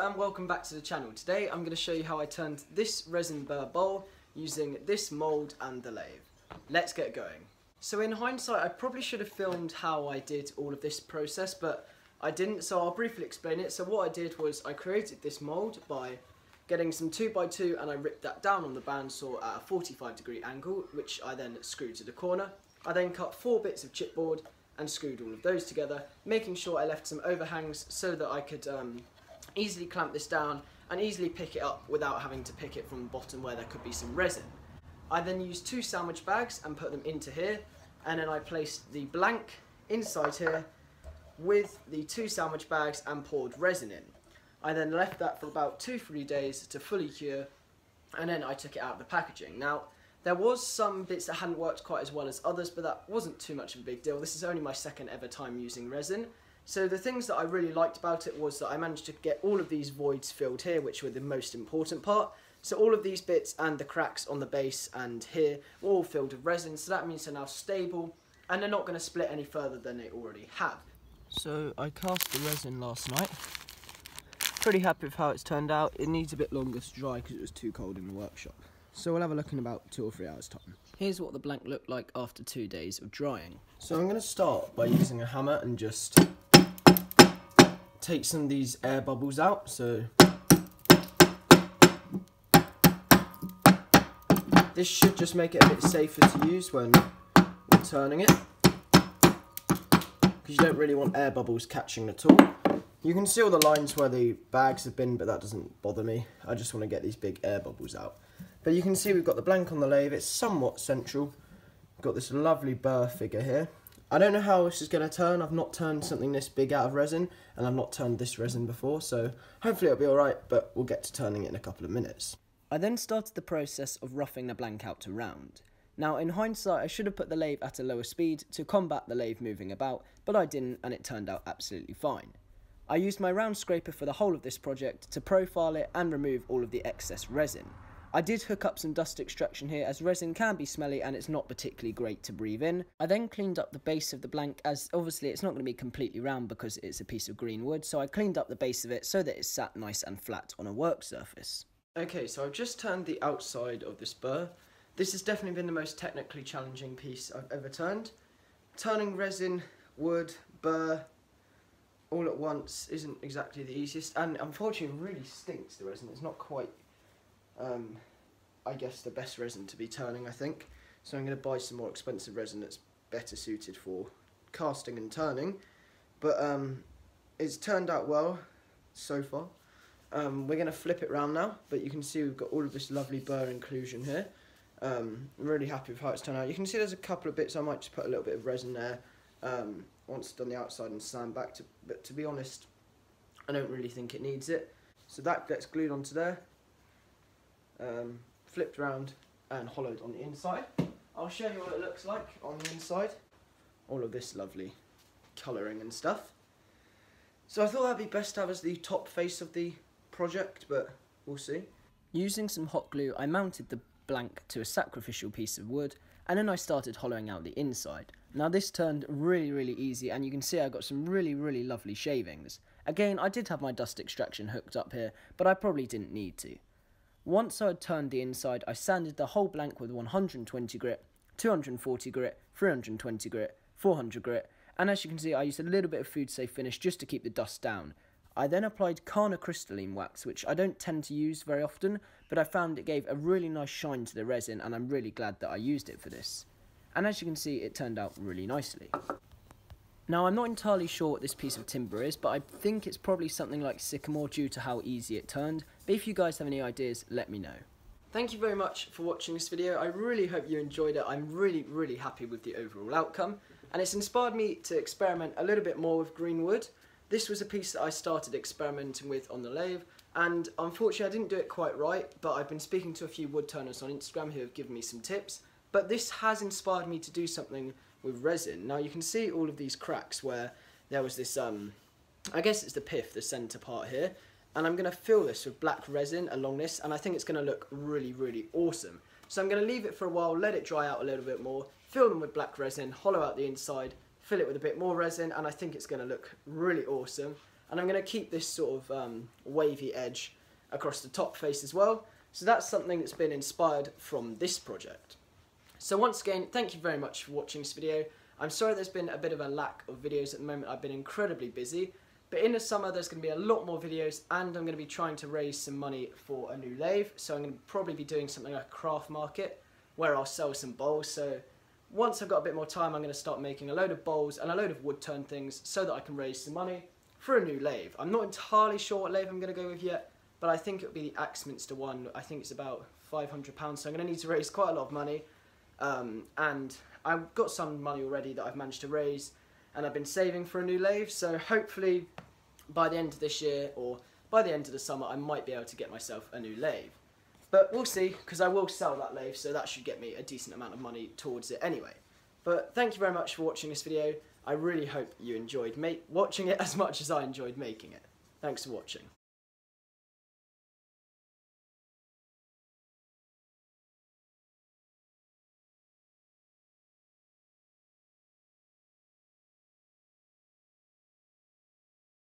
and welcome back to the channel. Today I'm going to show you how I turned this Resin Burr bowl using this mould and the lathe. Let's get going. So in hindsight I probably should have filmed how I did all of this process, but I didn't, so I'll briefly explain it. So what I did was I created this mould by getting some 2x2 and I ripped that down on the bandsaw at a 45-degree angle, which I then screwed to the corner. I then cut 4 bits of chipboard and screwed all of those together, making sure I left some overhangs so that I could easily clamp this down and easily pick it up without having to pick it from the bottom where there could be some resin. I then used 2 sandwich bags and put them into here, and then I placed the blank inside here with the 2 sandwich bags and poured resin in. I then left that for about 2-3 days to fully cure, and then I took it out of the packaging. Now, there was some bits that hadn't worked quite as well as others, but that wasn't too much of a big deal. This is only my second ever time using resin. So the things that I really liked about it was that I managed to get all of these voids filled here, which were the most important part. So all of these bits and the cracks on the base and here were all filled with resin, so that means they're now stable and they're not going to split any further than they already have. So I cast the resin last night. Pretty happy with how it's turned out. It needs a bit longer to dry because it was too cold in the workshop. So we'll have a look in about 2 or 3 hours time. Here's what the blank looked like after 2 days of drying. So I'm going to start by using a hammer and just take some of these air bubbles out. So this should just make it a bit safer to use when we're turning it, because you don't really want air bubbles catching at all. You can see all the lines where the bags have been, but that doesn't bother me. I just want to get these big air bubbles out. But you can see we've got the blank on the lathe. It's somewhat central. We've got this lovely burr figure here. I don't know how this is going to turn. I've not turned something this big out of resin, and I've not turned this resin before, so hopefully it'll be alright, but we'll get to turning it in a couple of minutes. I then started the process of roughing the blank out to round. Now in hindsight I should have put the lathe at a lower speed to combat the lathe moving about, but I didn't, and it turned out absolutely fine. I used my round scraper for the whole of this project to profile it and remove all of the excess resin. I did hook up some dust extraction here, as resin can be smelly and it's not particularly great to breathe in. I then cleaned up the base of the blank, as obviously it's not going to be completely round because it's a piece of green wood, so I cleaned up the base of it so that it sat nice and flat on a work surface. Okay, so I've just turned the outside of this burr. This has definitely been the most technically challenging piece I've ever turned. Turning resin, wood, burr all at once isn't exactly the easiest, and unfortunately it really stinks, the resin. It's not quite I guess the best resin to be turning, I think. So I'm going to buy some more expensive resin that's better suited for casting and turning. But it's turned out well so far. We're going to flip it round now, but you can see we've got all of this lovely burr inclusion here. I'm really happy with how it's turned out. You can see there's a couple of bits I might just put a little bit of resin there once done the outside and sand back, but to be honest, I don't really think it needs it. So that gets glued onto there. Flipped round and hollowed on the inside. I'll show you what it looks like on the inside. All of this lovely colouring and stuff. So I thought that'd be best to have as the top face of the project, but we'll see. Using some hot glue, I mounted the blank to a sacrificial piece of wood, and then I started hollowing out the inside. Now this turned really easy, and you can see I got some really lovely shavings. Again, I did have my dust extraction hooked up here, but I probably didn't need to. Once I had turned the inside, I sanded the whole blank with 120 grit, 240 grit, 320 grit, 400 grit, and as you can see I used a little bit of food safe finish just to keep the dust down. I then applied Carna crystalline wax, which I don't tend to use very often, but I found it gave a really nice shine to the resin, and I'm really glad that I used it for this. And as you can see, it turned out really nicely. Now I'm not entirely sure what this piece of timber is, but I think it's probably something like sycamore due to how easy it turned, but if you guys have any ideas, let me know. Thank you very much for watching this video. I really hope you enjoyed it. I'm really happy with the overall outcome, and it's inspired me to experiment a little bit more with green wood. This was a piece that I started experimenting with on the lathe, and unfortunately I didn't do it quite right, but I've been speaking to a few wood turners on Instagram who have given me some tips, but this has inspired me to do something with resin. Now you can see all of these cracks where there was this, I guess it's the pith, the centre part here, and I'm going to fill this with black resin along this, and I think it's going to look really awesome. So I'm going to leave it for a while, let it dry out a little bit more, fill them with black resin, hollow out the inside, fill it with a bit more resin, and I think it's going to look really awesome. and I'm going to keep this sort of wavy edge across the top face as well. So that's something that's been inspired from this project. So once again, thank you very much for watching this video. I'm sorry there's been a bit of a lack of videos at the moment. I've been incredibly busy, but in the summer there's going to be a lot more videos, and I'm going to be trying to raise some money for a new lathe. So I'm going to probably be doing something like a craft market where I'll sell some bowls. So once I've got a bit more time, I'm going to start making a load of bowls and a load of wood turn things so that I can raise some money for a new lathe. I'm not entirely sure what lathe I'm going to go with yet, but I think it'll be the Axminster one. I think it's about £500, so I'm going to need to raise quite a lot of money. And I've got some money already that I've managed to raise, and I've been saving for a new lathe, so hopefully by the end of this year or by the end of the summer I might be able to get myself a new lathe. But we'll see, because I will sell that lathe, so that should get me a decent amount of money towards it anyway. But thank you very much for watching this video. I really hope you enjoyed watching it as much as I enjoyed making it. Thanks for watching.